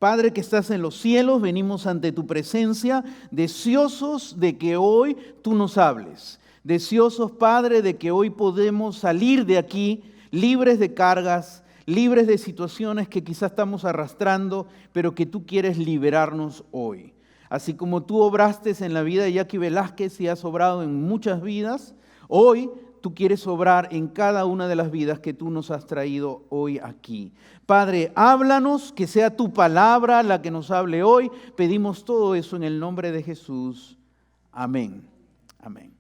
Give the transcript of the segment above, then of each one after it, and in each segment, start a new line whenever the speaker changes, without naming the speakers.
Padre que estás en los cielos, venimos ante tu presencia, deseosos de que hoy tú nos hables. Deseosos, Padre, de que hoy podemos salir de aquí libres de cargas, libres de situaciones que quizás estamos arrastrando, pero que tú quieres liberarnos hoy. Así como tú obraste en la vida de Jackie Velázquez y has obrado en muchas vidas, hoy tú quieres obrar en cada una de las vidas que tú nos has traído hoy aquí. Padre, háblanos, que sea tu palabra la que nos hable hoy. Pedimos todo eso en el nombre de Jesús. Amén. Amén.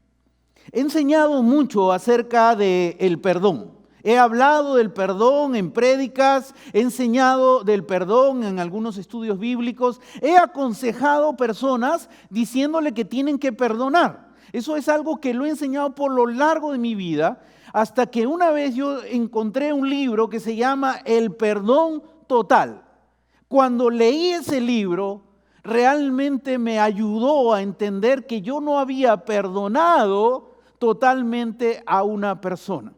He enseñado mucho acerca del perdón. He hablado del perdón en prédicas, he enseñado del perdón en algunos estudios bíblicos. He aconsejado personas diciéndole que tienen que perdonar. Eso es algo que lo he enseñado por lo largo de mi vida, hasta que una vez yo encontré un libro que se llama El Perdón Total. Cuando leí ese libro, realmente me ayudó a entender que yo no había perdonado totalmente a una persona.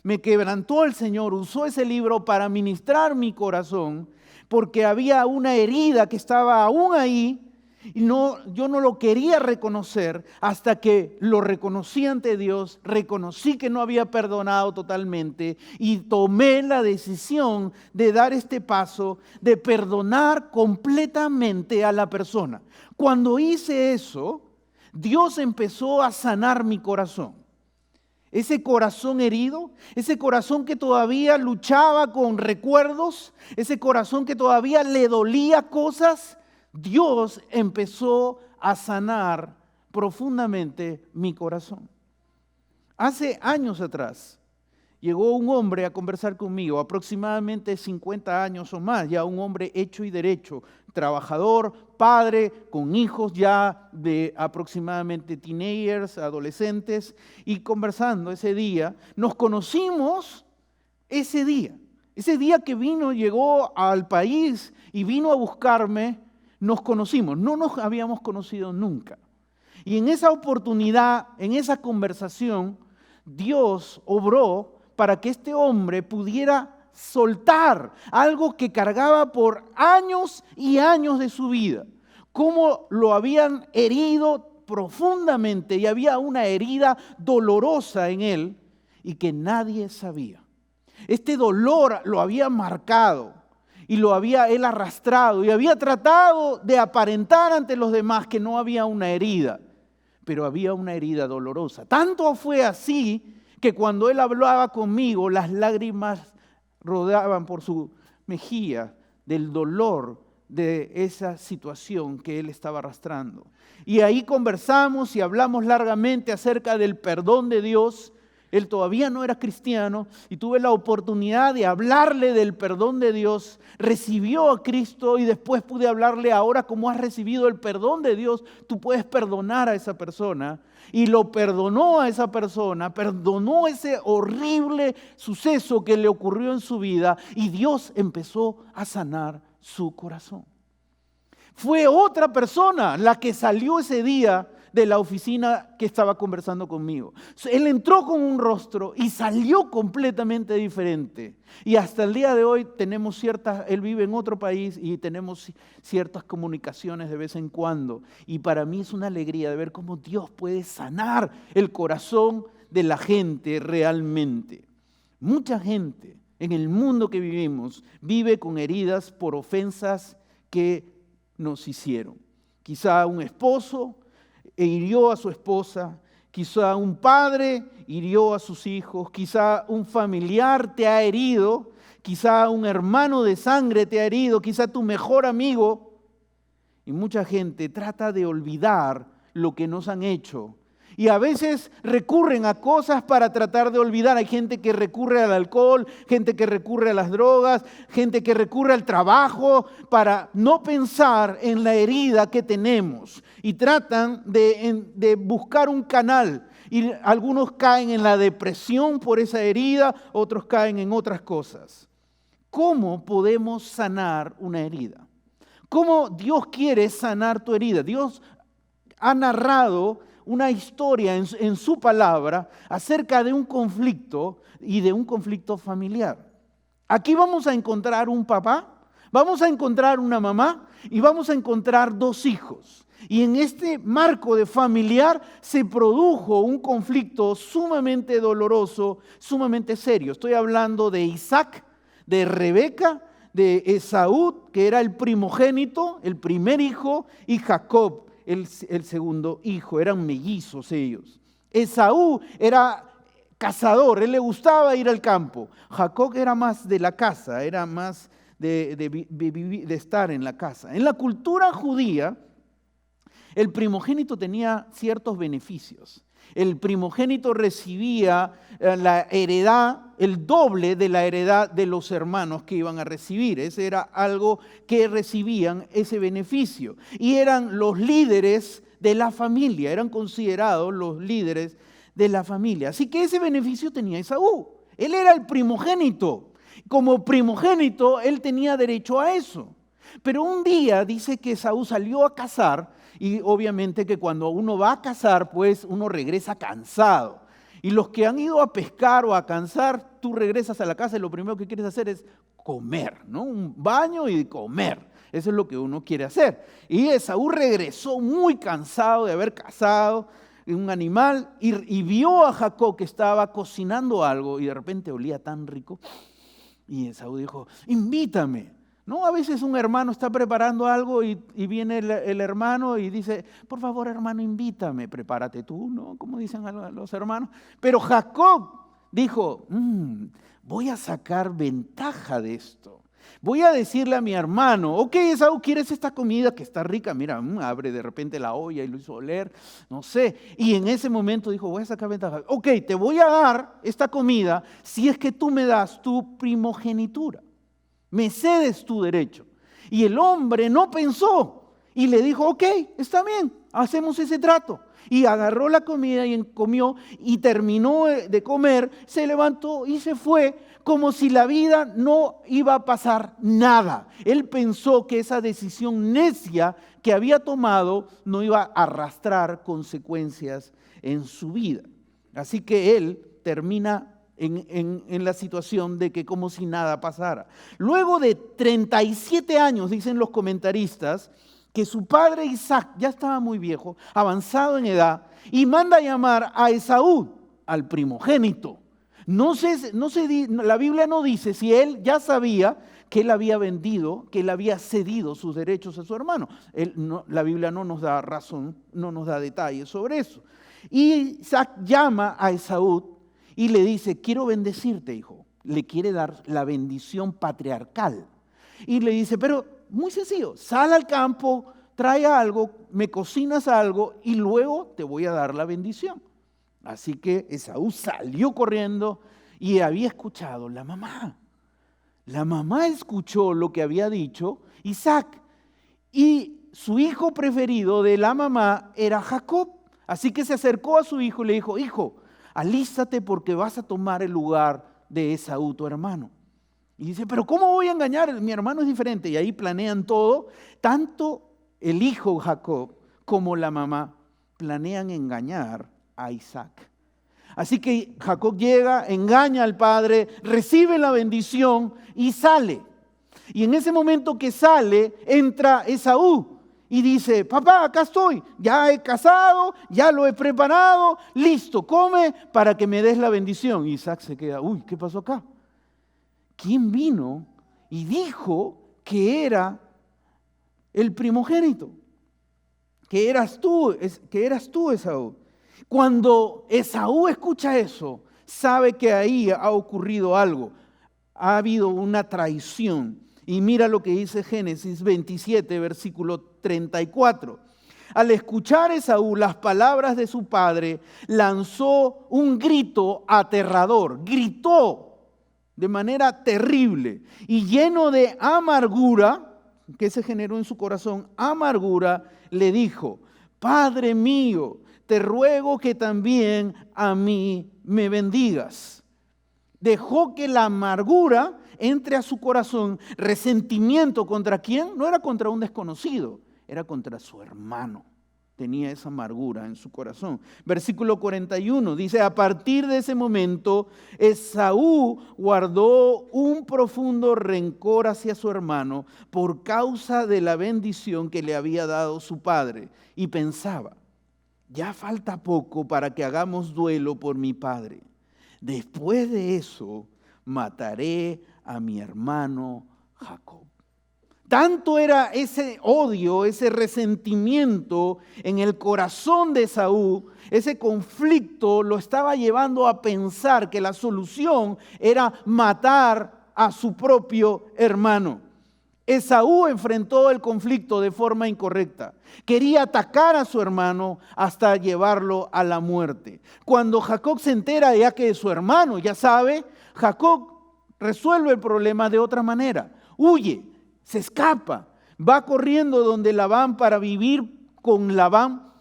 Me quebrantó el Señor, usó ese libro para ministrar mi corazón, porque había una herida que estaba aún ahí, y yo no lo quería reconocer hasta que lo reconocí ante Dios, reconocí que no había perdonado totalmente y tomé la decisión de dar este paso, de perdonar completamente a la persona. Cuando hice eso, Dios empezó a sanar mi corazón. Ese corazón herido, ese corazón que todavía luchaba con recuerdos, ese corazón que todavía le dolía cosas, Dios empezó a sanar profundamente mi corazón. Hace años atrás llegó un hombre a conversar conmigo, aproximadamente 50 años o más, ya un hombre hecho y derecho, trabajador, padre, con hijos ya de aproximadamente teenagers, adolescentes, y conversando ese día, nos conocimos ese día que vino, llegó al país y vino a buscarme. Nos conocimos, no nos habíamos conocido nunca. Y en esa oportunidad, en esa conversación, Dios obró para que este hombre pudiera soltar algo que cargaba por años y años de su vida. Cómo lo habían herido profundamente y había una herida dolorosa en él y que nadie sabía. Este dolor lo había marcado. Y lo había él arrastrado y había tratado de aparentar ante los demás que no había una herida, pero había una herida dolorosa. Tanto fue así que cuando él hablaba conmigo, las lágrimas rodaban por su mejilla del dolor de esa situación que él estaba arrastrando. Y ahí conversamos y hablamos largamente acerca del perdón de Dios. Él todavía no era cristiano y tuve la oportunidad de hablarle del perdón de Dios. Recibió a Cristo y después pude hablarle ahora cómo has recibido el perdón de Dios. Tú puedes perdonar a esa persona y lo perdonó a esa persona, perdonó ese horrible suceso que le ocurrió en su vida y Dios empezó a sanar su corazón. Fue otra persona la que salió ese día de la oficina que estaba conversando conmigo. Él entró con un rostro y salió completamente diferente. Y hasta el día de hoy tenemos él vive en otro país y tenemos ciertas comunicaciones de vez en cuando. Y para mí es una alegría de ver cómo Dios puede sanar el corazón de la gente realmente. Mucha gente en el mundo que vivimos vive con heridas por ofensas que nos hicieron. Quizá un esposo hirió a su esposa, quizá un padre hirió a sus hijos, quizá un familiar te ha herido, quizá un hermano de sangre te ha herido, quizá tu mejor amigo. Y mucha gente trata de olvidar lo que nos han hecho. Y a veces recurren a cosas para tratar de olvidar. Hay gente que recurre al alcohol, gente que recurre a las drogas, gente que recurre al trabajo para no pensar en la herida que tenemos. Y tratan de buscar un canal. Y algunos caen en la depresión por esa herida, otros caen en otras cosas. ¿Cómo podemos sanar una herida? ¿Cómo Dios quiere sanar tu herida? Dios ha narrado una historia en su palabra acerca de un conflicto y de un conflicto familiar. Aquí vamos a encontrar un papá, Vamos a encontrar una mamá y vamos a encontrar dos hijos. Y en este marco de familiar se produjo un conflicto sumamente doloroso, sumamente serio. Estoy hablando de Isaac, de Rebeca, de Esaú, que era el primogénito, el primer hijo, y Jacob, el segundo hijo. Eran mellizos ellos. Esaú era cazador, él le gustaba ir al campo. Jacob era más de la casa, era más de estar en la casa. En la cultura judía, el primogénito tenía ciertos beneficios. El primogénito recibía la heredad, el doble de la heredad de los hermanos que iban a recibir. Ese era algo que recibían, ese beneficio. Y eran los líderes de la familia, eran considerados los líderes de la familia. Así que ese beneficio tenía Esaú. Él era el primogénito. Como primogénito, él tenía derecho a eso. Pero un día dice que Esaú salió a cazar. Y obviamente que cuando uno va a cazar, pues uno regresa cansado. Y los que han ido a pescar o a cazar, tú regresas a la casa y lo primero que quieres hacer es comer, ¿no? Un baño y comer. Eso es lo que uno quiere hacer. Y Esaú regresó muy cansado de haber cazado un animal y vio a Jacob que estaba cocinando algo y de repente olía tan rico. Y Esaú dijo, invítame. ¿No? A veces un hermano está preparando algo y viene el hermano y dice, por favor hermano, invítame, prepárate tú, ¿no? Como dicen los hermanos. Pero Jacob dijo, voy a sacar ventaja de esto. Voy a decirle a mi hermano, ok Esaú, ¿quieres esta comida que está rica? Mira, abre de repente la olla y lo hizo oler, no sé. Y en ese momento dijo, voy a sacar ventaja. Ok, te voy a dar esta comida si es que tú me das tu primogenitura. Me cedes tu derecho. Y el hombre no pensó y le dijo, ok, está bien, hacemos ese trato. Y agarró la comida y comió y terminó de comer, se levantó y se fue como si la vida no iba a pasar nada. Él pensó que esa decisión necia que había tomado no iba a arrastrar consecuencias en su vida. Así que él termina en la situación de que como si nada pasara. Luego de 37 años, dicen los comentaristas, que su padre Isaac ya estaba muy viejo, avanzado en edad, y manda a llamar a Esaú, al primogénito. La Biblia no dice si él ya sabía que él había vendido, que él había cedido sus derechos a su hermano. La Biblia no nos da razón, no nos da detalles sobre eso. Y Isaac llama a Esaú y le dice, quiero bendecirte, hijo. Le quiere dar la bendición patriarcal. Y le dice, pero muy sencillo, sal al campo, trae algo, me cocinas algo y luego te voy a dar la bendición. Así que Esaú salió corriendo y había escuchado la mamá. La mamá escuchó lo que había dicho Isaac. Y su hijo preferido de la mamá era Jacob. Así que se acercó a su hijo y le dijo, hijo, alístate porque vas a tomar el lugar de Esaú, tu hermano. Y dice, pero ¿cómo voy a engañar? Mi hermano es diferente. Y ahí planean todo. Tanto el hijo Jacob como la mamá planean engañar a Isaac. Así que Jacob llega, engaña al padre, recibe la bendición y sale. Y en ese momento que sale, entra Esaú. Y dice, papá, acá estoy, ya he casado, ya lo he preparado, listo, come para que me des la bendición. Y Isaac se queda, uy, ¿qué pasó acá? ¿Quién vino y dijo que era el primogénito? Que eras tú, Esaú. Cuando Esaú escucha eso, sabe que ahí ha ocurrido algo. Ha habido una traición. Y mira lo que dice Génesis 27, versículo 34. Al escuchar Esaú las palabras de su padre, lanzó un grito aterrador. Gritó de manera terrible y lleno de amargura, que se generó en su corazón, amargura, le dijo, Padre mío, te ruego que también a mí me bendigas. Dejó que la amargura entre a su corazón. Resentimiento, ¿contra quién? No era contra un desconocido, era contra su hermano. tenía esa amargura en su corazón. Versículo 41 dice, a partir de ese momento, Esaú guardó un profundo rencor hacia su hermano por causa de la bendición que le había dado su padre. Y pensaba, ya falta poco para que hagamos duelo por mi padre. Después de eso, mataré a mi hermano Jacob. Tanto era ese odio, ese resentimiento en el corazón de Esaú, ese conflicto lo estaba llevando a pensar que la solución era matar a su propio hermano. Esaú enfrentó el conflicto de forma incorrecta. Quería atacar a su hermano hasta llevarlo a la muerte. Cuando Jacob se entera ya que su hermano ya sabe, Jacob resuelve el problema de otra manera. Huye. Se escapa, va corriendo donde Labán para vivir con Labán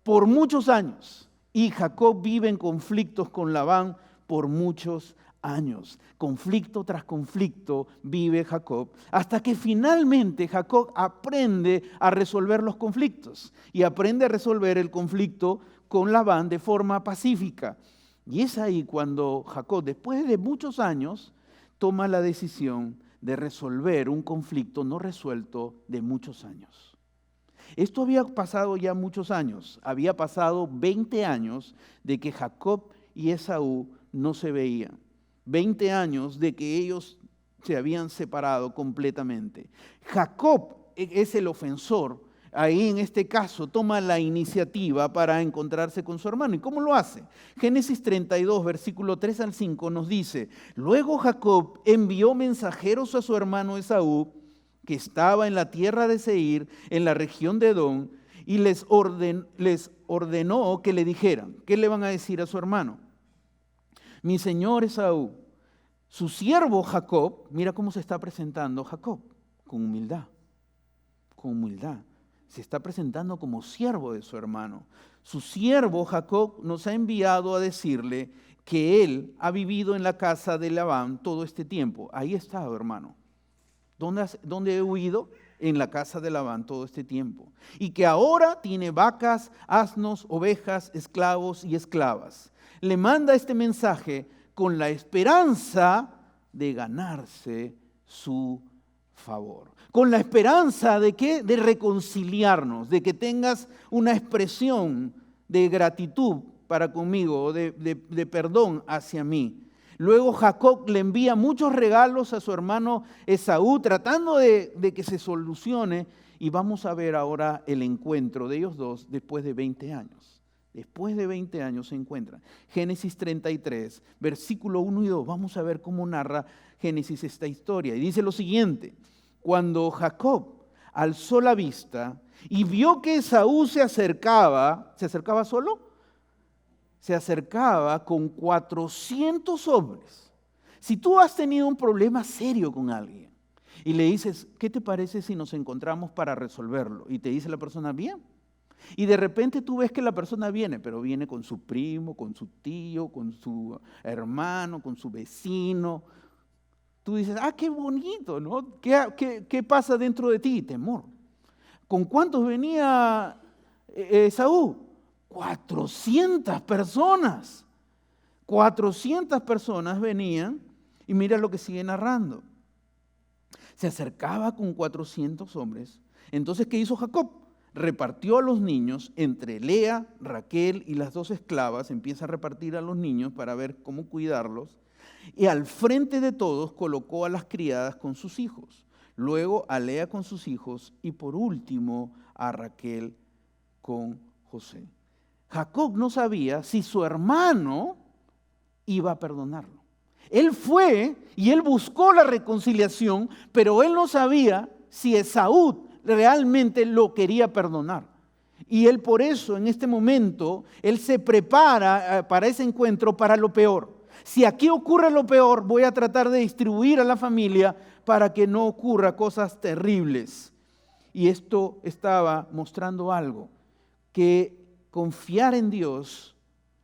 por muchos años. Y Jacob vive en conflictos con Labán por muchos años. Conflicto tras conflicto vive Jacob, hasta que finalmente Jacob aprende a resolver los conflictos y aprende a resolver el conflicto con Labán de forma pacífica. Y es ahí cuando Jacob, después de muchos años, toma la decisión de resolver un conflicto no resuelto de muchos años. Esto había pasado ya muchos años. Había pasado 20 años de que Jacob y Esaú no se veían. 20 años de que ellos se habían separado completamente. Jacob es el ofensor. Ahí en este caso toma la iniciativa para encontrarse con su hermano. ¿Y cómo lo hace? Génesis 32, versículo 3 al 5 nos dice, luego Jacob envió mensajeros a su hermano Esaú, que estaba en la tierra de Seir, en la región de Edom, y les ordenó que le dijeran, ¿qué le van a decir a su hermano? Mi señor Esaú, su siervo Jacob, mira cómo se está presentando Jacob, con humildad, con humildad. Se está presentando como siervo de su hermano. Su siervo Jacob nos ha enviado a decirle que él ha vivido en la casa de Labán todo este tiempo. Ahí está, hermano. ¿Dónde he huido? En la casa de Labán todo este tiempo. Y que ahora tiene vacas, asnos, ovejas, esclavos y esclavas. Le manda este mensaje con la esperanza de ganarse su favor. Con la esperanza de ¿qué? De reconciliarnos, de que tengas una expresión de gratitud para conmigo, de perdón hacia mí. Luego Jacob le envía muchos regalos a su hermano Esaú, tratando de que se solucione. Y vamos a ver ahora el encuentro de ellos dos después de 20 años. Después de 20 años se encuentran. Génesis 33, versículo 1 y 2. Vamos a ver cómo narra Génesis esta historia. Y dice lo siguiente. Cuando Jacob alzó la vista y vio que Esaú ¿se acercaba solo? Se acercaba con 400 hombres. Si tú has tenido un problema serio con alguien y le dices, ¿qué te parece si nos encontramos para resolverlo? Y te dice la persona, bien. Y de repente tú ves que la persona viene, pero viene con su primo, con su tío, con su hermano, con su vecino. Tú dices, qué bonito, ¿no? ¿Qué pasa dentro de ti? Temor. ¿Con cuántos venía Esaú? 400 personas. 400 personas venían y mira lo que sigue narrando. Se acercaba con 400 hombres. Entonces, ¿qué hizo Jacob? Repartió a los niños entre Lea, Raquel y las 2 esclavas. Empieza a repartir a los niños para ver cómo cuidarlos. Y al frente de todos colocó a las criadas con sus hijos, luego a Lea con sus hijos y por último a Raquel con José. Jacob no sabía si su hermano iba a perdonarlo. Él fue y él buscó la reconciliación, pero él no sabía si Esaú realmente lo quería perdonar. Y él por eso en este momento, él se prepara para ese encuentro para lo peor. Si aquí ocurre lo peor, voy a tratar de distribuir a la familia para que no ocurra cosas terribles. Y esto estaba mostrando algo, que confiar en Dios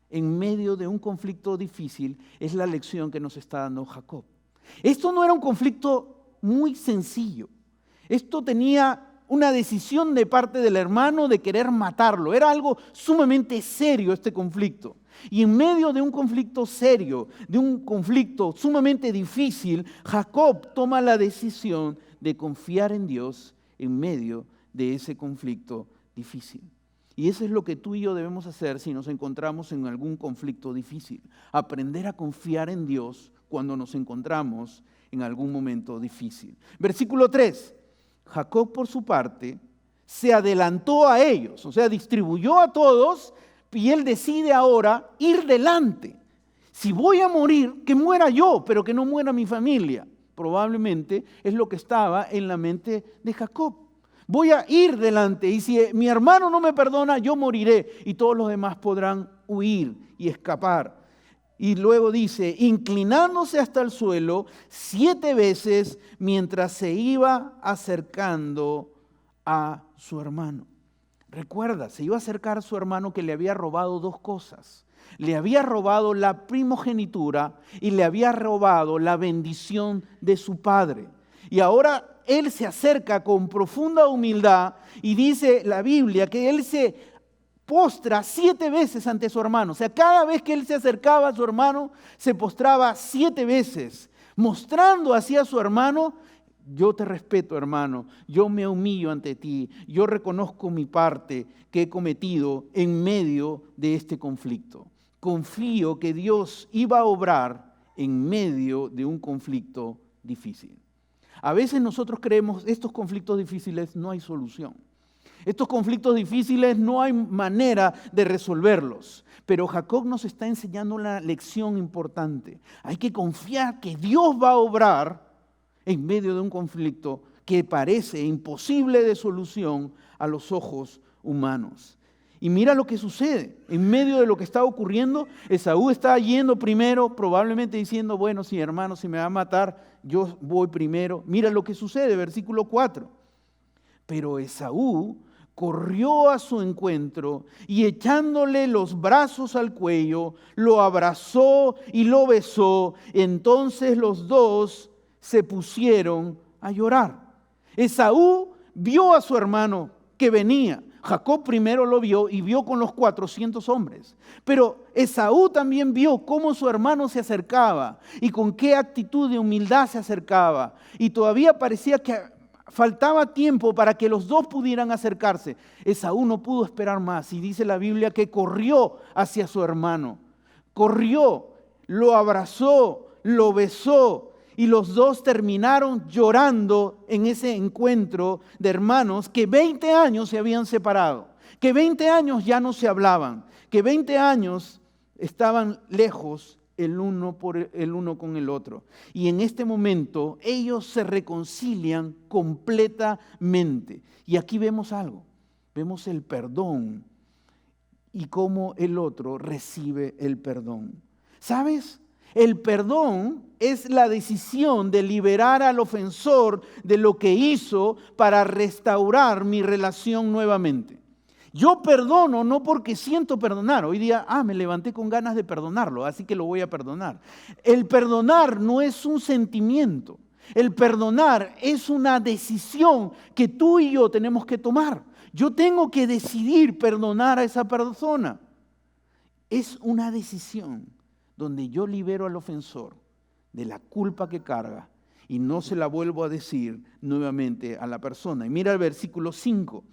en medio de un conflicto difícil es la lección que nos está dando Jacob. Esto no era un conflicto muy sencillo. Esto tenía una decisión de parte del hermano de querer matarlo. Era algo sumamente serio este conflicto. Y en medio de un conflicto serio, de un conflicto sumamente difícil, Jacob toma la decisión de confiar en Dios en medio de ese conflicto difícil. Y eso es lo que tú y yo debemos hacer si nos encontramos en algún conflicto difícil. Aprender a confiar en Dios cuando nos encontramos en algún momento difícil. Versículo 3. Jacob, por su parte, se adelantó a ellos, o sea, distribuyó a todos y él decide ahora ir delante. Si voy a morir, que muera yo, pero que no muera mi familia. Probablemente es lo que estaba en la mente de Jacob. Voy a ir delante y si mi hermano no me perdona, yo moriré y todos los demás podrán huir y escapar. Y luego dice, inclinándose hasta el suelo 7 veces mientras se iba acercando a su hermano. Recuerda, se iba a acercar a su hermano que le había robado 2 cosas. Le había robado la primogenitura y le había robado la bendición de su padre. Y ahora él se acerca con profunda humildad y dice la Biblia que él se postra 7 veces ante su hermano. O sea, cada vez que él se acercaba a su hermano, se postraba 7 veces, mostrando hacia su hermano: yo te respeto, hermano, yo me humillo ante ti, yo reconozco mi parte que he cometido en medio de este conflicto. Confío que Dios iba a obrar en medio de un conflicto difícil. A veces nosotros creemos estos conflictos difíciles no hay solución. Estos conflictos difíciles no hay manera de resolverlos. Pero Jacob nos está enseñando una lección importante. Hay que confiar que Dios va a obrar en medio de un conflicto que parece imposible de solución a los ojos humanos. Y mira lo que sucede. En medio de lo que está ocurriendo, Esaú está yendo primero, probablemente diciendo, bueno, sí, hermano, si me va a matar, yo voy primero. Mira lo que sucede, versículo 4. Pero Esaú corrió a su encuentro y echándole los brazos al cuello, lo abrazó y lo besó. Entonces los dos se pusieron a llorar. Esaú vio a su hermano que venía. Jacob primero lo vio y vio con los 400 hombres. Pero Esaú también vio cómo su hermano se acercaba y con qué actitud de humildad se acercaba. Y todavía parecía que faltaba tiempo para que los dos pudieran acercarse. Esaú no pudo esperar más y dice la Biblia que corrió hacia su hermano. Corrió, lo abrazó, lo besó. Y los dos terminaron llorando en ese encuentro de hermanos que 20 años se habían separado, que 20 años ya no se hablaban, que 20 años estaban lejos el uno con el otro. Y en este momento ellos se reconcilian completamente. Y aquí vemos algo, vemos el perdón y cómo el otro recibe el perdón. ¿Sabes? El perdón es la decisión de liberar al ofensor de lo que hizo para restaurar mi relación nuevamente. Yo perdono no porque siento perdonar. Hoy día, me levanté con ganas de perdonarlo, así que lo voy a perdonar. El perdonar no es un sentimiento. El perdonar es una decisión que tú y yo tenemos que tomar. Yo tengo que decidir perdonar a esa persona. Es una decisión donde yo libero al ofensor de la culpa que carga y no se la vuelvo a decir nuevamente a la persona. Y mira el versículo 5.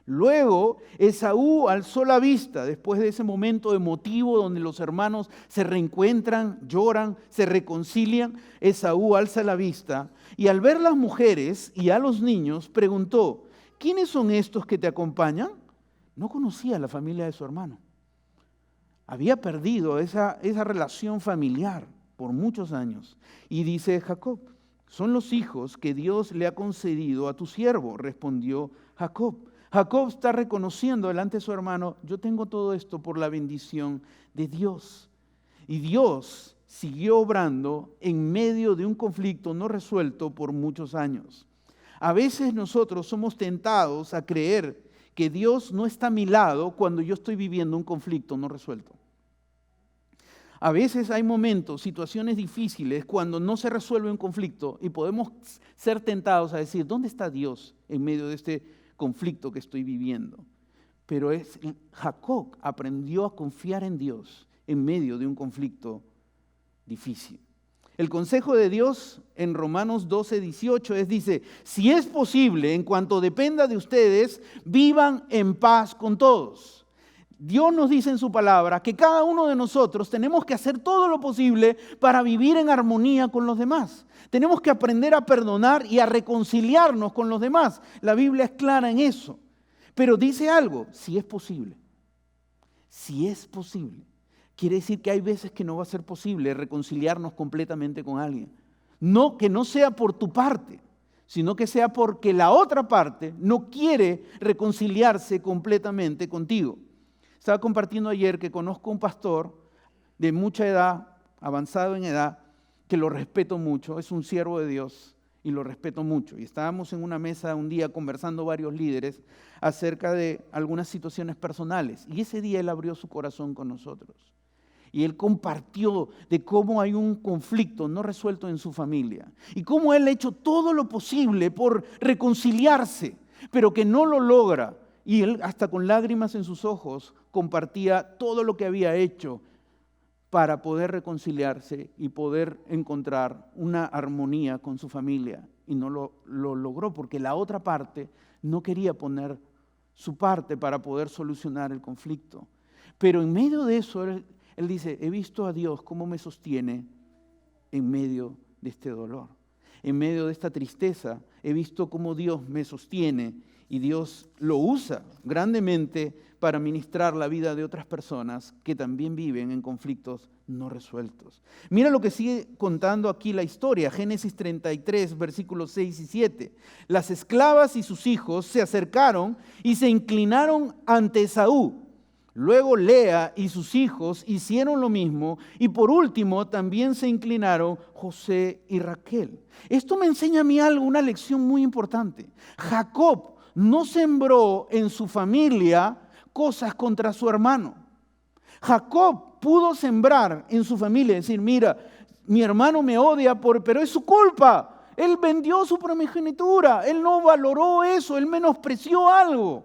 Luego Esaú alzó la vista después de ese momento emotivo donde los hermanos se reencuentran, lloran, se reconcilian. Esaú alza la vista y al ver las mujeres y a los niños preguntó: ¿quiénes son estos que te acompañan? No conocía a la familia de su hermano. Había perdido esa relación familiar por muchos años. Y dice Jacob: son los hijos que Dios le ha concedido a tu siervo, respondió Jacob. Jacob está reconociendo delante de su hermano: yo tengo todo esto por la bendición de Dios. Y Dios siguió obrando en medio de un conflicto no resuelto por muchos años. A veces nosotros somos tentados a creer que Dios no está a mi lado cuando yo estoy viviendo un conflicto no resuelto. A veces hay momentos, situaciones difíciles cuando no se resuelve un conflicto y podemos ser tentados a decir: ¿dónde está Dios en medio de este conflicto que estoy viviendo. Pero Jacob aprendió a confiar en Dios en medio de un conflicto difícil. El consejo de Dios en Romanos 12:18 dice, si es posible, en cuanto dependa de ustedes, vivan en paz con todos. Dios nos dice en su palabra que cada uno de nosotros tenemos que hacer todo lo posible para vivir en armonía con los demás. Tenemos que aprender a perdonar y a reconciliarnos con los demás. La Biblia es clara en eso. Pero dice algo, si es posible. Si es posible. Quiere decir que hay veces que no va a ser posible reconciliarnos completamente con alguien. No, que no sea por tu parte, sino que sea porque la otra parte no quiere reconciliarse completamente contigo. Estaba compartiendo ayer que conozco un pastor de mucha edad, avanzado en edad, que lo respeto mucho, es un siervo de Dios y lo respeto mucho. Y estábamos en una mesa un día conversando varios líderes acerca de algunas situaciones personales. Y ese día él abrió su corazón con nosotros. Y él compartió de cómo hay un conflicto no resuelto en su familia. Y cómo él ha hecho todo lo posible por reconciliarse, pero que no lo logra. Y él, hasta con lágrimas en sus ojos, compartía todo lo que había hecho para poder reconciliarse y poder encontrar una armonía con su familia. Y no lo logró porque la otra parte no quería poner su parte para poder solucionar el conflicto. Pero en medio de eso, él dice, he visto a Dios cómo me sostiene en medio de este dolor. En medio de esta tristeza, he visto cómo Dios me sostiene y Dios lo usa grandemente para ministrar la vida de otras personas que también viven en conflictos no resueltos. Mira lo que sigue contando aquí la historia, Génesis 33, versículos 6 y 7. Las esclavas y sus hijos se acercaron y se inclinaron ante Esaú. Luego Lea y sus hijos hicieron lo mismo y por último también se inclinaron José y Raquel. Esto me enseña a mí algo, una lección muy importante. Jacob no sembró en su familia cosas contra su hermano. Jacob pudo sembrar en su familia, decir, mira, mi hermano me odia, pero es su culpa. Él vendió su primogenitura, él no valoró eso, él menospreció algo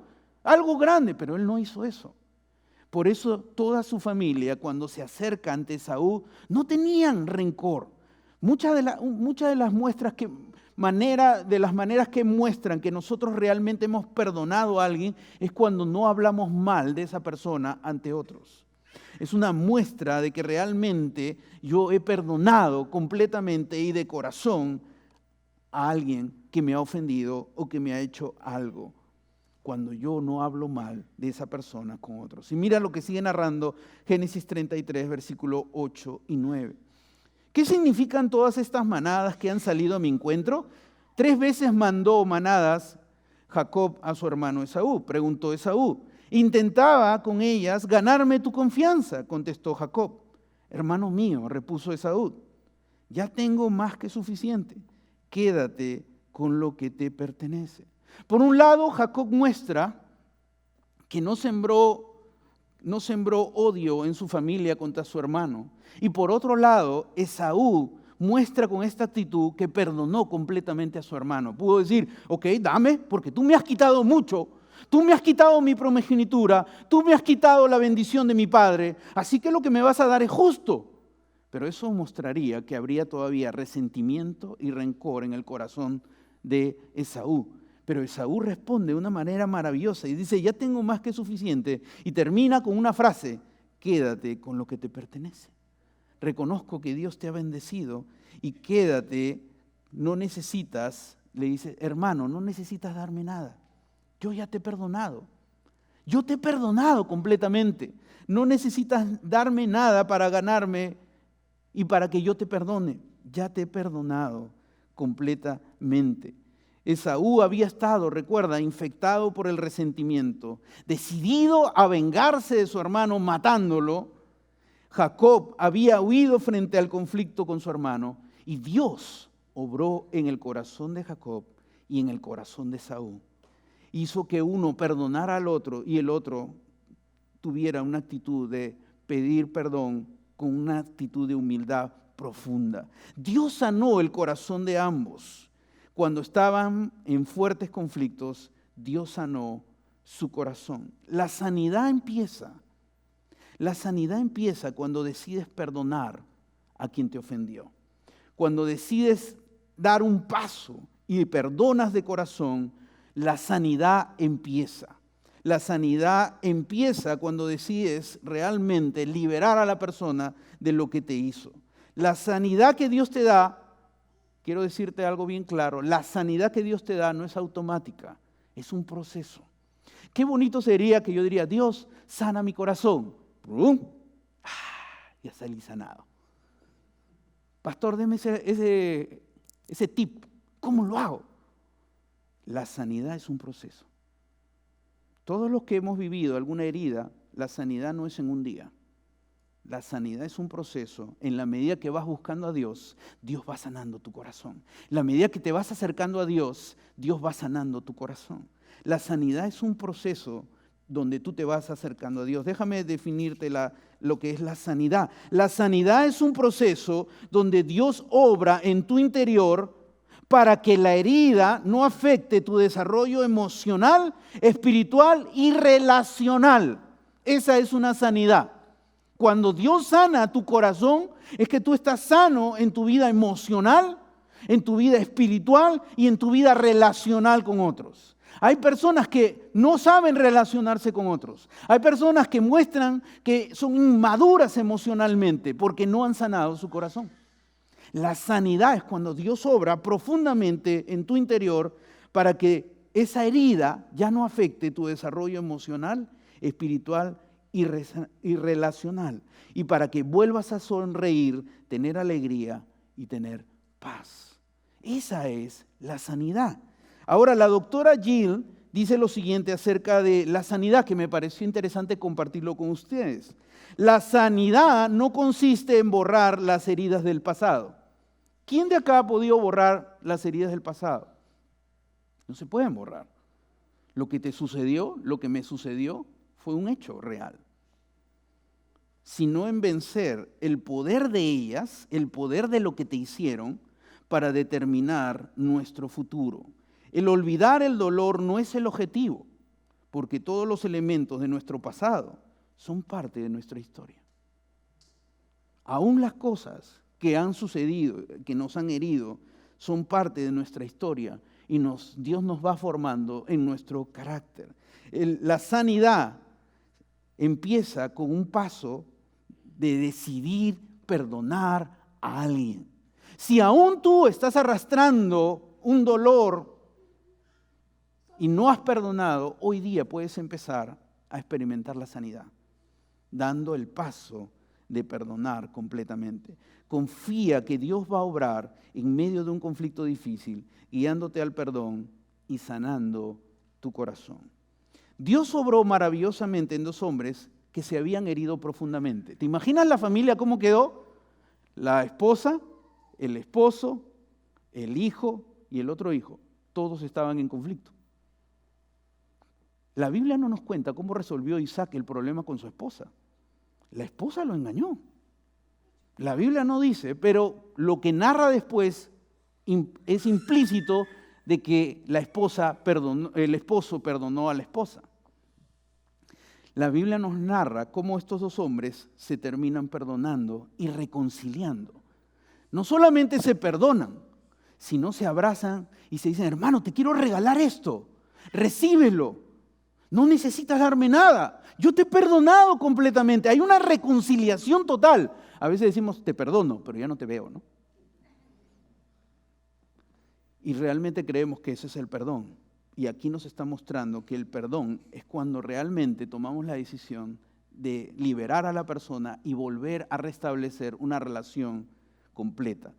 grande, pero él no hizo eso. Por eso toda su familia, cuando se acerca ante Esaú, no tenían rencor. Muchas de las maneras que muestran que nosotros realmente hemos perdonado a alguien es cuando no hablamos mal de esa persona ante otros. Es una muestra de que realmente yo he perdonado completamente y de corazón a alguien que me ha ofendido o que me ha hecho algo. Cuando yo no hablo mal de esa persona con otros. Y mira lo que sigue narrando Génesis 33, versículo 8 y 9. ¿Qué significan todas estas manadas que han salido a mi encuentro? 3 veces mandó manadas Jacob a su hermano Esaú. Preguntó Esaú. Intentaba con ellas ganarme tu confianza, contestó Jacob. Hermano mío, repuso Esaú, ya tengo más que suficiente. Quédate con lo que te pertenece. Por un lado, Jacob muestra que no sembró odio en su familia contra su hermano. Y por otro lado, Esaú muestra con esta actitud que perdonó completamente a su hermano. Pudo decir, ok, dame, porque tú me has quitado mucho. Tú me has quitado mi primogenitura. Tú me has quitado la bendición de mi padre. Así que lo que me vas a dar es justo. Pero eso mostraría que habría todavía resentimiento y rencor en el corazón de Esaú. Pero Esaú responde de una manera maravillosa y dice, ya tengo más que suficiente. Y termina con una frase, quédate con lo que te pertenece. Reconozco que Dios te ha bendecido y quédate, no necesitas, le dice, hermano, no necesitas darme nada. Yo ya te he perdonado. Yo te he perdonado completamente. No necesitas darme nada para ganarme y para que yo te perdone. Ya te he perdonado completamente. Esaú había estado, recuerda, infectado por el resentimiento, decidido a vengarse de su hermano matándolo. Jacob había huido frente al conflicto con su hermano y Dios obró en el corazón de Jacob y en el corazón de Esaú. Hizo que uno perdonara al otro y el otro tuviera una actitud de pedir perdón con una actitud de humildad profunda. Dios sanó el corazón de ambos. Cuando estaban en fuertes conflictos, Dios sanó su corazón. La sanidad empieza cuando decides perdonar a quien te ofendió. Cuando decides dar un paso y perdonas de corazón, la sanidad empieza. La sanidad empieza cuando decides realmente liberar a la persona de lo que te hizo. La sanidad que Dios te da, quiero decirte algo bien claro, la sanidad que Dios te da no es automática, es un proceso. Qué bonito sería que yo diría, Dios, sana mi corazón. ¡Brum! Ya salí sanado. Pastor, deme ese tip. ¿Cómo lo hago? La sanidad es un proceso. Todos los que hemos vivido alguna herida, la sanidad no es en un día. La sanidad es un proceso. En la medida que vas buscando a Dios, Dios va sanando tu corazón. En la medida que te vas acercando a Dios, Dios va sanando tu corazón. La sanidad es un proceso donde tú te vas acercando a Dios. Déjame definirte lo que es la sanidad. La sanidad es un proceso donde Dios obra en tu interior para que la herida no afecte tu desarrollo emocional, espiritual y relacional. Esa es una sanidad. Cuando Dios sana tu corazón, es que tú estás sano en tu vida emocional, en tu vida espiritual y en tu vida relacional con otros. Hay personas que no saben relacionarse con otros. Hay personas que muestran que son inmaduras emocionalmente porque no han sanado su corazón. La sanidad es cuando Dios obra profundamente en tu interior para que esa herida ya no afecte tu desarrollo emocional, espiritual y relacional. Y para que vuelvas a sonreír, tener alegría y tener paz. Esa es la sanidad. Ahora, la doctora Jill dice lo siguiente acerca de la sanidad, que me pareció interesante compartirlo con ustedes. La sanidad no consiste en borrar las heridas del pasado. ¿Quién de acá ha podido borrar las heridas del pasado? No se pueden borrar. Lo que te sucedió, lo que me sucedió, fue un hecho real. Sino en vencer el poder de ellas, el poder de lo que te hicieron, para determinar nuestro futuro. El olvidar el dolor no es el objetivo, porque todos los elementos de nuestro pasado son parte de nuestra historia. Aún las cosas que han sucedido, que nos han herido, son parte de nuestra historia y Dios nos va formando en nuestro carácter. La sanidad empieza con un paso de decidir perdonar a alguien. Si aún tú estás arrastrando un dolor y no has perdonado, hoy día puedes empezar a experimentar la sanidad, dando el paso de perdonar completamente. Confía que Dios va a obrar en medio de un conflicto difícil, guiándote al perdón y sanando tu corazón. Dios obró maravillosamente en dos hombres que se habían herido profundamente. ¿Te imaginas la familia cómo quedó? La esposa, el esposo, el hijo y el otro hijo. Todos estaban en conflicto. La Biblia no nos cuenta cómo resolvió Isaac el problema con su esposa. La esposa lo engañó. La Biblia no dice, pero lo que narra después es implícito de que el esposo perdonó a la esposa. La Biblia nos narra cómo estos dos hombres se terminan perdonando y reconciliando. No solamente se perdonan, sino se abrazan y se dicen, hermano, te quiero regalar esto, recíbelo. No necesitas darme nada. Yo te he perdonado completamente. Hay una reconciliación total. A veces decimos, te perdono, pero ya no te veo, ¿no? Y realmente creemos que ese es el perdón. Y aquí nos está mostrando que el perdón es cuando realmente tomamos la decisión de liberar a la persona y volver a restablecer una relación completa.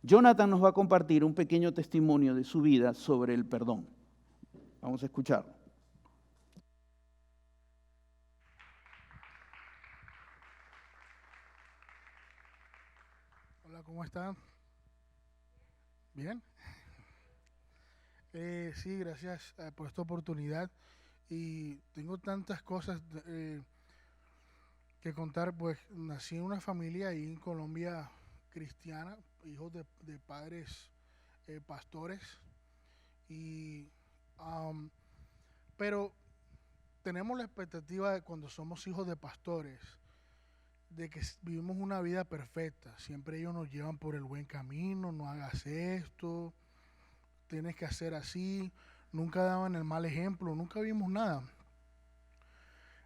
Jonathan nos va a compartir un pequeño testimonio de su vida sobre el perdón. Vamos a escucharlo.
Hola, ¿cómo están? ¿Bien? Sí, gracias por esta oportunidad. Y tengo tantas cosas que contar. Pues nací en una familia ahí en Colombia cristiana, hijos de padres pastores. Y Pero tenemos la expectativa de cuando somos hijos de pastores, de que vivimos una vida perfecta. Siempre ellos nos llevan por el buen camino, no hagas esto, tienes que hacer así. Nunca daban el mal ejemplo, nunca vimos nada.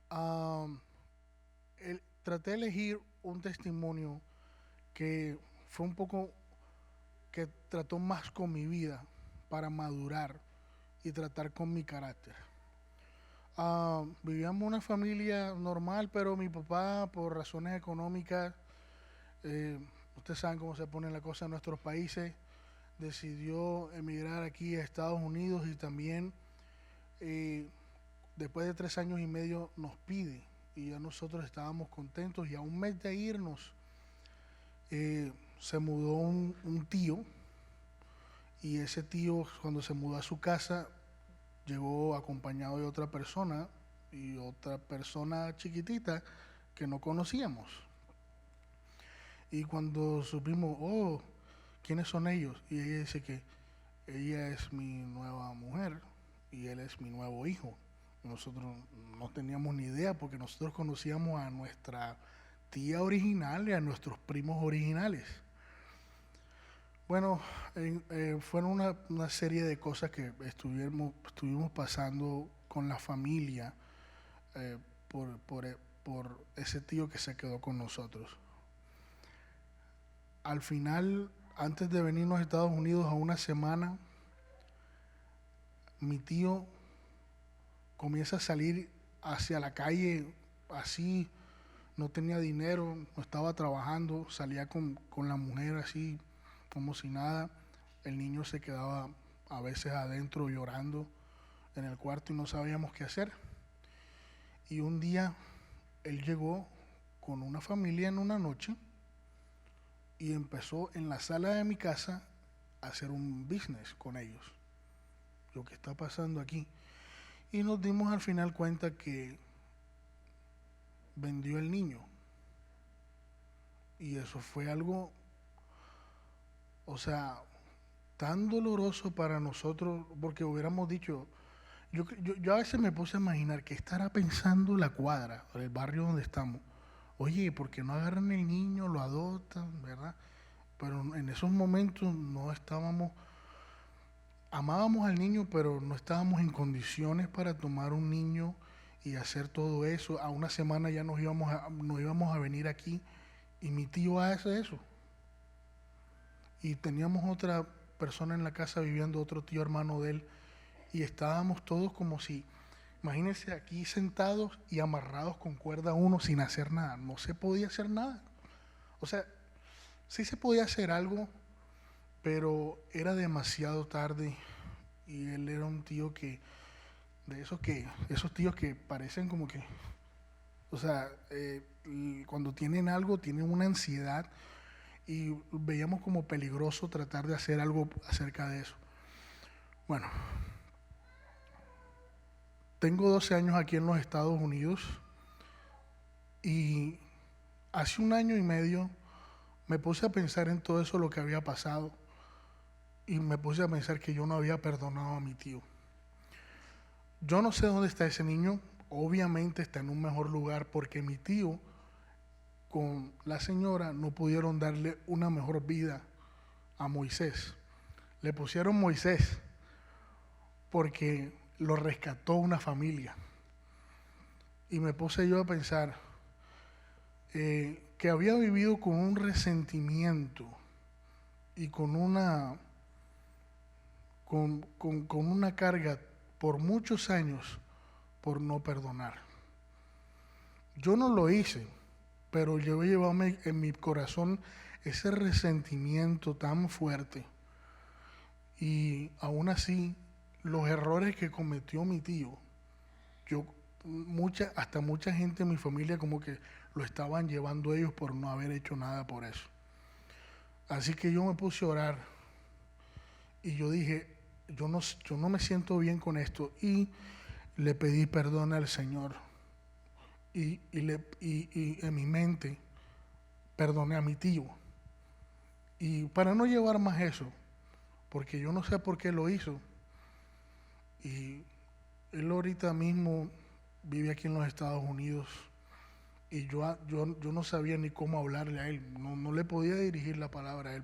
Ah, Traté de elegir un testimonio que fue un poco, que trató más con mi vida para madurar y tratar con mi carácter. Vivíamos una familia normal, pero mi papá, por razones económicas, ustedes saben cómo se pone la cosa en nuestros países, decidió emigrar aquí a Estados Unidos y también después de 3 años y medio nos pide, y ya nosotros estábamos contentos, y a un mes de irnos se mudó un tío, y ese tío, cuando se mudó a su casa, llegó acompañado de otra persona, y otra persona chiquitita que no conocíamos. Y cuando supimos, oh, ¿quiénes son ellos? Y ella dice que ella es mi nueva mujer y él es mi nuevo hijo. Nosotros no teníamos ni idea, porque nosotros conocíamos a nuestra tía original y a nuestros primos originales. Bueno, fueron una serie de cosas que estuvimos pasando con la familia por ese tío que se quedó con nosotros. Al final, antes de venirnos a Estados Unidos a una semana, mi tío comienza a salir hacia la calle así, no tenía dinero, no estaba trabajando, salía con la mujer así como si nada. El niño se quedaba a veces adentro llorando en el cuarto y no sabíamos qué hacer. Y un día él llegó con una familia en una noche y empezó en la sala de mi casa a hacer un business con ellos. Lo que está pasando aquí. Y nos dimos al final cuenta que vendió el niño. Y eso fue algo, o sea, tan doloroso para nosotros, porque hubiéramos dicho, yo a veces me puse a imaginar qué estará pensando la cuadra, el barrio donde estamos. Oye, ¿por qué no agarran el niño, lo adoptan, verdad? Pero en esos momentos no estábamos, amábamos al niño, pero no estábamos en condiciones para tomar un niño y hacer todo eso. A una semana ya nos íbamos a venir aquí, y mi tío hace eso. Y teníamos otra persona en la casa viviendo, otro tío hermano de él, y estábamos todos como si, imagínense, aquí sentados y amarrados con cuerda uno sin hacer nada. No se podía hacer nada. O sea, sí se podía hacer algo, pero era demasiado tarde, y él era un tío esos tíos que parecen como que, o sea, cuando tienen algo, tienen una ansiedad, y veíamos como peligroso tratar de hacer algo acerca de eso. Bueno, tengo 12 años aquí en los Estados Unidos, y hace 1 año y medio me puse a pensar en todo eso, lo que había pasado, y me puse a pensar que yo no había perdonado a mi tío. Yo no sé dónde está ese niño, obviamente está en un mejor lugar, porque mi tío con la señora no pudieron darle una mejor vida a Moisés. Le pusieron Moisés porque lo rescató una familia. Y me puse yo a pensar que había vivido con un resentimiento y con una carga por muchos años por no perdonar. Yo no lo hice, pero yo llevaba en mi corazón ese resentimiento tan fuerte. Y aún así, los errores que cometió mi tío, hasta mucha gente en mi familia como que lo estaban llevando ellos por no haber hecho nada por eso. Así que yo me puse a orar y yo dije, yo no me siento bien con esto, y le pedí perdón al Señor, y en mi mente perdoné a mi tío, y para no llevar más eso, porque yo no sé por qué lo hizo, y él ahorita mismo vive aquí en los Estados Unidos y yo no sabía ni cómo hablarle a él, no le podía dirigir la palabra a él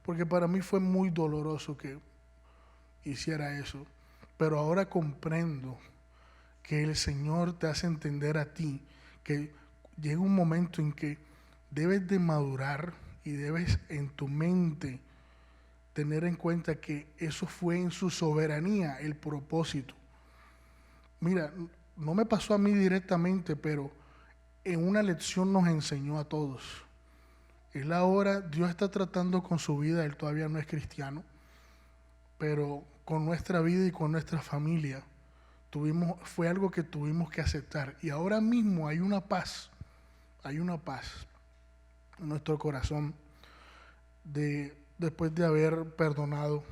porque para mí fue muy doloroso que hiciera eso, pero ahora comprendo que el Señor te hace entender a ti que llega un momento en que debes de madurar y debes en tu mente tener en cuenta que eso fue en su soberanía el propósito. Mira, no me pasó a mí directamente, pero en una lección nos enseñó a todos. Él ahora, Dios está tratando con su vida, él todavía no es cristiano, pero con nuestra vida y con nuestra familia fue algo que tuvimos que aceptar. Y ahora mismo hay una paz en nuestro corazón después de haber perdonado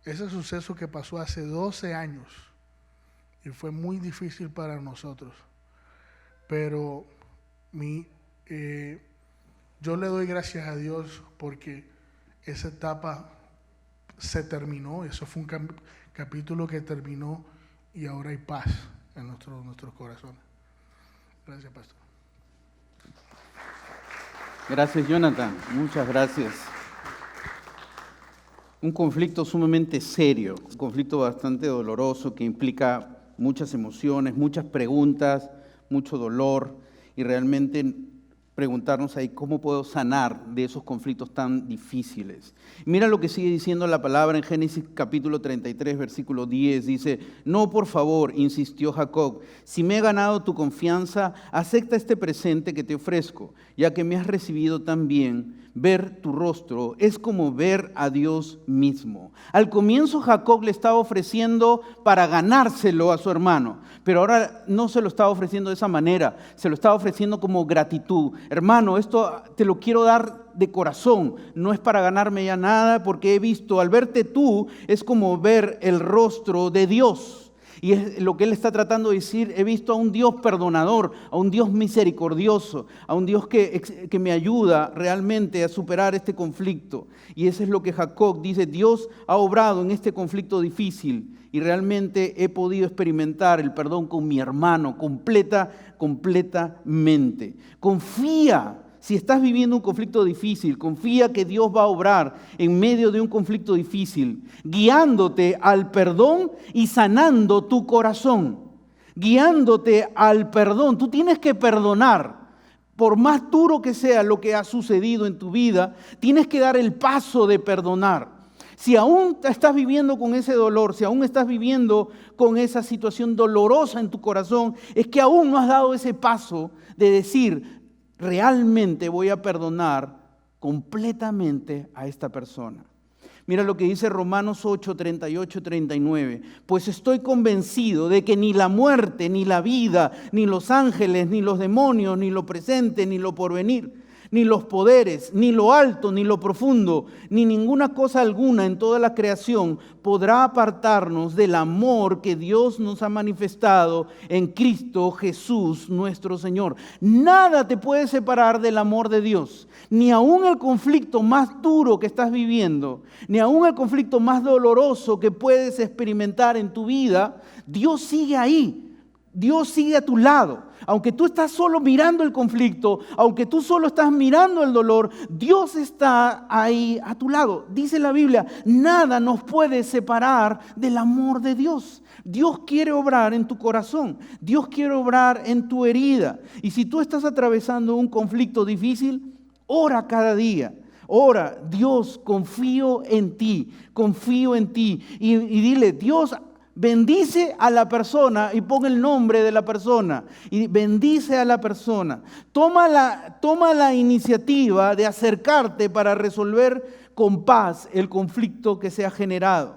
ese suceso que pasó hace 12 años y fue muy difícil para nosotros. Pero yo le doy gracias a Dios porque esa etapa se terminó, eso fue un capítulo que terminó y ahora hay paz en nuestros corazones. Gracias, pastor.
Gracias, Jonathan. Muchas gracias. Un conflicto sumamente serio, un conflicto bastante doloroso que implica muchas emociones, muchas preguntas, mucho dolor y realmente preguntarnos ahí cómo puedo sanar de esos conflictos tan difíciles. Mira lo que sigue diciendo la palabra en Génesis capítulo 33, versículo 10. Dice, no, por favor, insistió Jacob, si me he ganado tu confianza, acepta este presente que te ofrezco, ya que me has recibido tan bien. Ver tu rostro es como ver a Dios mismo. Al comienzo Jacob le estaba ofreciendo para ganárselo a su hermano, pero ahora no se lo estaba ofreciendo de esa manera, se lo estaba ofreciendo como gratitud. Hermano, esto te lo quiero dar de corazón, no es para ganarme ya nada, porque he visto, al verte tú, es como ver el rostro de Dios. Y es lo que él está tratando de decir, he visto a un Dios perdonador, a un Dios misericordioso, a un Dios que me ayuda realmente a superar este conflicto. Y eso es lo que Jacob dice, Dios ha obrado en este conflicto difícil y realmente he podido experimentar el perdón con mi hermano completamente. Confía. Si estás viviendo un conflicto difícil, confía que Dios va a obrar en medio de un conflicto difícil, guiándote al perdón y sanando tu corazón. Guiándote al perdón. Tú tienes que perdonar. Por más duro que sea lo que ha sucedido en tu vida, tienes que dar el paso de perdonar. Si aún estás viviendo con ese dolor, si aún estás viviendo con esa situación dolorosa en tu corazón, es que aún no has dado ese paso de decir, realmente voy a perdonar completamente a esta persona. Mira lo que dice Romanos 8, 38, 39. Pues estoy convencido de que ni la muerte, ni la vida, ni los ángeles, ni los demonios, ni lo presente, ni lo porvenir, ni los poderes, ni lo alto, ni lo profundo, ni ninguna cosa alguna en toda la creación podrá apartarnos del amor que Dios nos ha manifestado en Cristo Jesús nuestro Señor. Nada te puede separar del amor de Dios, ni aún el conflicto más duro que estás viviendo, ni aún el conflicto más doloroso que puedes experimentar en tu vida. Dios sigue ahí. Dios sigue a tu lado. Aunque tú estás solo mirando el conflicto, aunque tú solo estás mirando el dolor, Dios está ahí a tu lado. Dice la Biblia, nada nos puede separar del amor de Dios. Dios quiere obrar en tu corazón. Dios quiere obrar en tu herida. Y si tú estás atravesando un conflicto difícil, ora cada día. Ora, Dios, confío en ti. Y dile, Dios, bendice a la persona y pon el nombre de la persona y bendice a la persona. Toma la iniciativa de acercarte para resolver con paz el conflicto que se ha generado.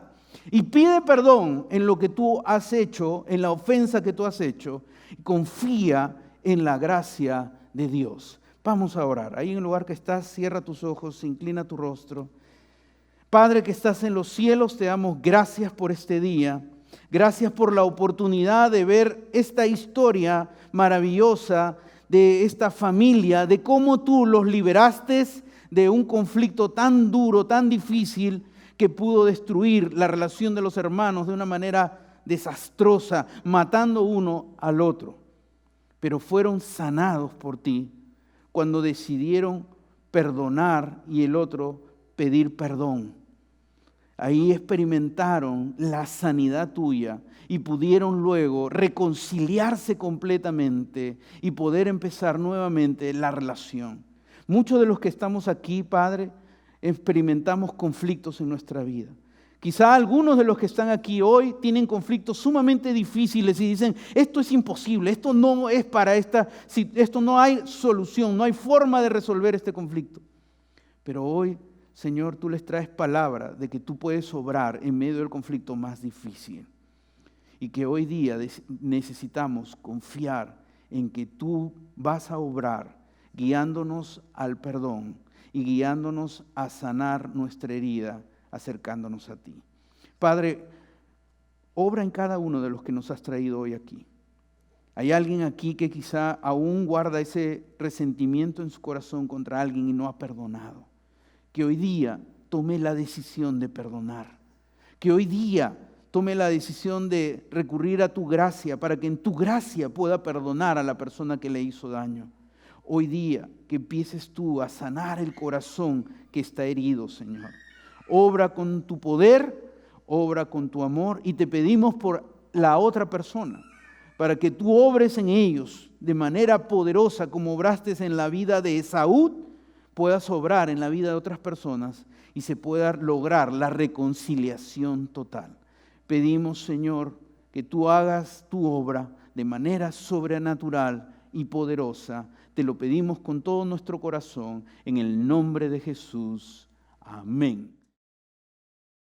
Y pide perdón en lo que tú has hecho, en la ofensa que tú has hecho. Confía en la gracia de Dios. Vamos a orar. Ahí en el lugar que estás, cierra tus ojos, inclina tu rostro. Padre que estás en los cielos, te damos gracias por este día. Gracias por la oportunidad de ver esta historia maravillosa de esta familia, de cómo tú los liberaste de un conflicto tan duro, tan difícil, que pudo destruir la relación de los hermanos de una manera desastrosa, matando uno al otro. Pero fueron sanados por ti cuando decidieron perdonar y el otro pedir perdón. Ahí experimentaron la sanidad tuya y pudieron luego reconciliarse completamente y poder empezar nuevamente la relación. Muchos de los que estamos aquí, Padre, experimentamos conflictos en nuestra vida. Quizá algunos de los que están aquí hoy tienen conflictos sumamente difíciles y dicen, esto es imposible, esto no es para esto no hay solución, no hay forma de resolver este conflicto. Pero hoy, Señor, tú les traes palabra de que tú puedes obrar en medio del conflicto más difícil. Y que hoy día necesitamos confiar en que tú vas a obrar guiándonos al perdón y guiándonos a sanar nuestra herida, acercándonos a ti. Padre, obra en cada uno de los que nos has traído hoy aquí. Hay alguien aquí que quizá aún guarda ese resentimiento en su corazón contra alguien y no ha perdonado. Que hoy día tome la decisión de perdonar. Que hoy día tome la decisión de recurrir a tu gracia para que en tu gracia pueda perdonar a la persona que le hizo daño. Hoy día que empieces tú a sanar el corazón que está herido, Señor. Obra con tu poder, obra con tu amor y te pedimos por la otra persona, para que tú obres en ellos de manera poderosa como obraste en la vida de Esaú, puedas obrar en la vida de otras personas y se pueda lograr la reconciliación total. Pedimos, Señor, que tú hagas tu obra de manera sobrenatural y poderosa. Te lo pedimos con todo nuestro corazón, en el nombre de Jesús. Amén.